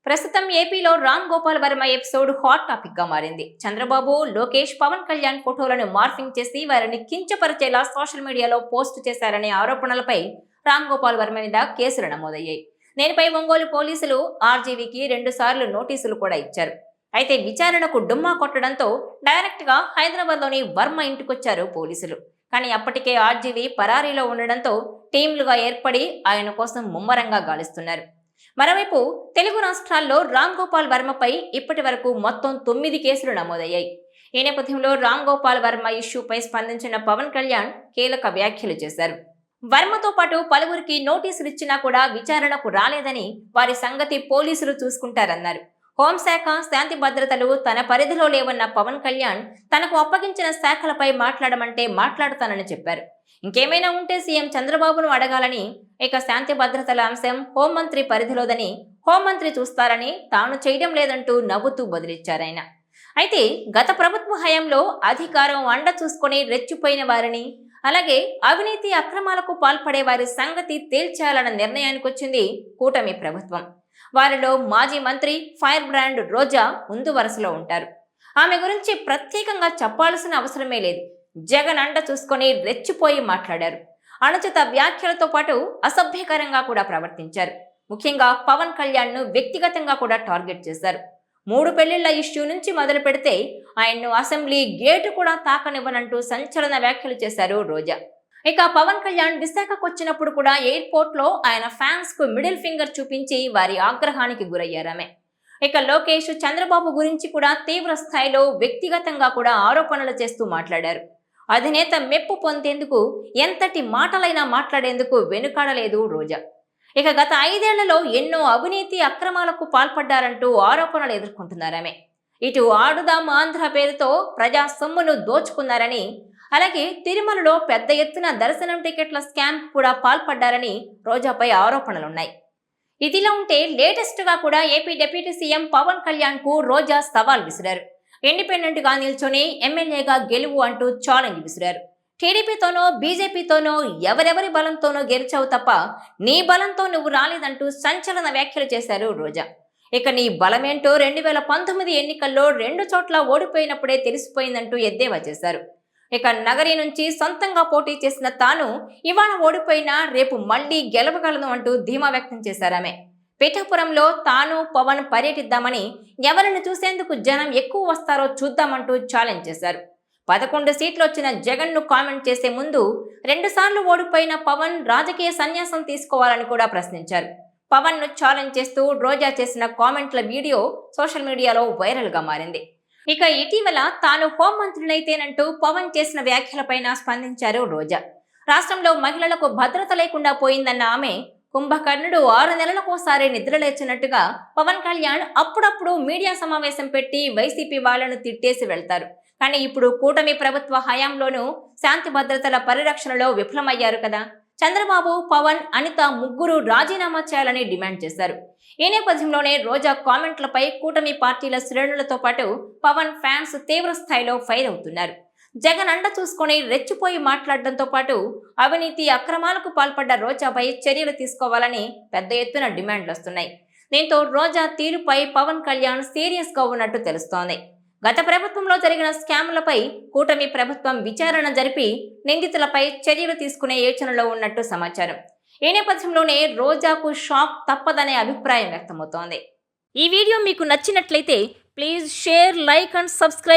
ప్రస్తుతం ఏపీలో Ram Gopal Varma episode hot topic గా మారింది. చంద్రబాబు, లోకేష్, పవన్ కళ్యాణ్ ఫోటోలను మార్ఫింగ్ చేసి వారిని కించపరిచేలా సోషల్ మీడియాలో పోస్ట్ చేశారనే ఆరోపణలపై రామ్ గోపాల్ వర్మ మీద కేసులు నమోదయ్యాయి. దీనిపై ఒంగోలు పోలీసులు ఆర్జీవీకి 2 సార్లు నోటీసులు కూడా ఇచ్చారు. అయితే విచారణకు డుమ్మా కొట్టడంతో డైరెక్ట్ గా హైదరాబాద్ లోని వర్మ ఇంటికొచ్చారు పోలీసులు. కానీ అప్పటికే ఆర్జీవీ పరారీలో ఉండడంతో టీంలుగా ఏర్పడి ఆయన కోసం ముమ్మరంగా గాలిస్తున్నారు. మరోవైపు తెలుగు రాష్ట్రాల్లో రామ్ గోపాల్ వర్మపై ఇప్పటి వరకు మొత్తం 9 కేసులు నమోదయ్యాయి. ఈ నేపథ్యంలో రామ్ గోపాల్ వర్మ ఇష్యూపై స్పందించిన పవన్ కళ్యాణ్ కీలక వ్యాఖ్యలు చేశారు. వర్మతో పాటు పలువురికి నోటీసులు ఇచ్చినా కూడా విచారణకు రాలేదని, వారి సంగతి పోలీసులు చూసుకుంటారన్నారు. హోంశాఖ, శాంతి భద్రతలు తన పరిధిలో లేవన్న పవన్ కళ్యాణ్ తనకు అప్పగించిన శాఖలపై మాట్లాడమంటే మాట్లాడతానని చెప్పారు. ఇంకేమైనా ఉంటే సీఎం చంద్రబాబును అడగాలని, ఇక శాంతి భద్రతల అంశం హోంమంత్రి పరిధిలోదని, హోంమంత్రి చూస్తారని, తాను చేయడం లేదంటూ నవ్వుతూ బదిలిచ్చారాయన. అయితే గత ప్రభుత్వ హయాంలో అధికారం అండ చూసుకొని రెచ్చిపోయిన వారిని, అలాగే అవినీతి అక్రమాలకు పాల్పడే వారి సంగతి తేల్చాలన్న నిర్ణయానికొచ్చింది కూటమి ప్రభుత్వం. వారిలో మాజీ మంత్రి ఫైర్ బ్రాండ్ రోజా ముందు వరుసలో ఉంటారు. ఆమె గురించి ప్రత్యేకంగా చెప్పాల్సిన అవసరమే లేదు. జగన్ అండ చూసుకొని రెచ్చిపోయి మాట్లాడారు. అనుచిత వ్యాఖ్యలతో పాటు అసభ్యకరంగా కూడా ప్రవర్తించారు. ముఖ్యంగా పవన్ కళ్యాణ్ ను వ్యక్తిగతంగా కూడా టార్గెట్ చేశారు. 3 పెళ్లిళ్ల ఇష్యూ నుంచి మొదలు పెడితే ఆయన్ను అసెంబ్లీ గేటు కూడా తాకనివ్వనంటూ సంచలన వ్యాఖ్యలు చేశారు రోజా. ఇక పవన్ కళ్యాణ్ విశాఖకు వచ్చినప్పుడు కూడా ఎయిర్పోర్ట్ లో ఆయన ఫ్యాన్స్ కు మిడిల్ ఫింగర్ చూపించి వారి ఆగ్రహానికి గురయ్యారామె. ఇక లోకేష్, చంద్రబాబు గురించి కూడా తీవ్ర స్థాయిలో వ్యక్తిగతంగా కూడా ఆరోపణలు చేస్తూ మాట్లాడారు. అధినేత మెప్పు పొందేందుకు ఎంతటి మాటలైనా మాట్లాడేందుకు వెనుకాడలేదు రోజా. ఇక గత 5 ఏళ్లలో ఎన్నో అవినీతి అక్రమాలకు పాల్పడ్డారంటూ ఆరోపణలు ఎదుర్కొంటున్నారామె. ఇటు ఆడుదాం ఆంధ్ర పేరుతో ప్రజా సొమ్మును దోచుకున్నారని, అలాగే తిరుమలలో పెద్ద ఎత్తున దర్శనం టికెట్ల స్కామ్ కూడా పాల్పడ్డారని రోజాపై ఆరోపణలున్నాయి. ఇదిలా ఉంటే లేటెస్ట్ గా కూడా AP deputy CM Pawan Kalyan కు రోజా సవాల్ విసిరారు. ఇండిపెండెంట్ గా నిల్చొని ఎమ్మెల్యేగా గెలువు అంటూ ఛాలెంజ్ విసిరారు. టీడీపీతోనో బీజేపీతోనో ఎవరెవరి బలంతోనో గెలిచావు తప్ప నీ బలంతో నువ్వు రాలేదంటూ సంచలన వ్యాఖ్యలు చేశారు రోజా. ఇక నీ బలమేంటో 2019 ఎన్నికల్లో 2 చోట్ల ఓడిపోయినప్పుడే తెలిసిపోయిందంటూ ఎద్దేవా చేశారు. ఇక నగరి నుంచి సొంతంగా పోటీ చేసిన తాను ఇవాళ ఓడిపోయినా రేపు మళ్లీ గెలవగలను అంటూ ధీమా వ్యక్తం చేశారామె. పిఠాపురంలో తాను పవన్ పర్యటిద్దామని, ఎవరిని చూసేందుకు జనం ఎక్కువ వస్తారో చూద్దామంటూ ఛాలెంజ్ చేశారు. 11 సీట్లు వచ్చిన జగన్ ను కామెంట్ చేసే ముందు 2 సార్లు ఓడిపోయిన పవన్ రాజకీయ సన్యాసం తీసుకోవాలని కూడా ప్రశ్నించారు. పవన్ ను ఛాలెంజ్ చేస్తూ రోజా చేసిన కామెంట్ల వీడియో సోషల్ మీడియాలో వైరల్ గా మారింది. ఇక ఇటీవల తాను హోంమంత్రినైతేనంటూ పవన్ చేసిన వ్యాఖ్యలపైన స్పందించారు రోజా. రాష్ట్రంలో మహిళలకు భద్రత లేకుండా పోయిందన్న ఆమె, కుంభకర్ణుడు 6 నెలలకోసారి నిద్రలేచినట్టుగా పవన్ కళ్యాణ్ అప్పుడప్పుడు మీడియా సమావేశం పెట్టి వైసీపీ వాళ్లను తిట్టేసి వెళ్తారు. కానీ ఇప్పుడు కూటమి ప్రభుత్వ హయాంలోనూ శాంతి భద్రతల పరిరక్షణలో విఫలమయ్యారు కదా. చంద్రబాబు, పవన్, అనిత ముగ్గురు రాజీనామా చేయాలని డిమాండ్ చేశారు. ఈ నేపథ్యంలోనే రోజా కామెంట్లపై కూటమి పార్టీల శ్రేణులతో పాటు పవన్ ఫ్యాన్స్ తీవ్ర స్థాయిలో ఫైర్ అవుతున్నారు. జగన్ అండ చూసుకొని రెచ్చిపోయి మాట్లాడడంతో పాటు అవినీతి అక్రమాలకు పాల్పడ్డ రోజాపై చర్యలు తీసుకోవాలని పెద్ద ఎత్తున డిమాండ్లు వస్తున్నాయి. దీంతో రోజా తీరుపై పవన్ కళ్యాణ్ సీరియస్ గా ఉన్నట్టు తెలుస్తోంది. గత ప్రభుత్వంలో జరిగిన స్కామ్లపై కూటమి ప్రభుత్వం విచారణ జరిపి నిందితులపై చర్యలు తీసుకునే యోచనలో ఉన్నట్టు సమాచారం. ఈ నేపథ్యంలోనే రోజాకు షాక్ తప్పదనే అభిప్రాయం వ్యక్తమవుతోంది. ఈ వీడియో మీకు నచ్చినట్లయితే please share, like and subscribe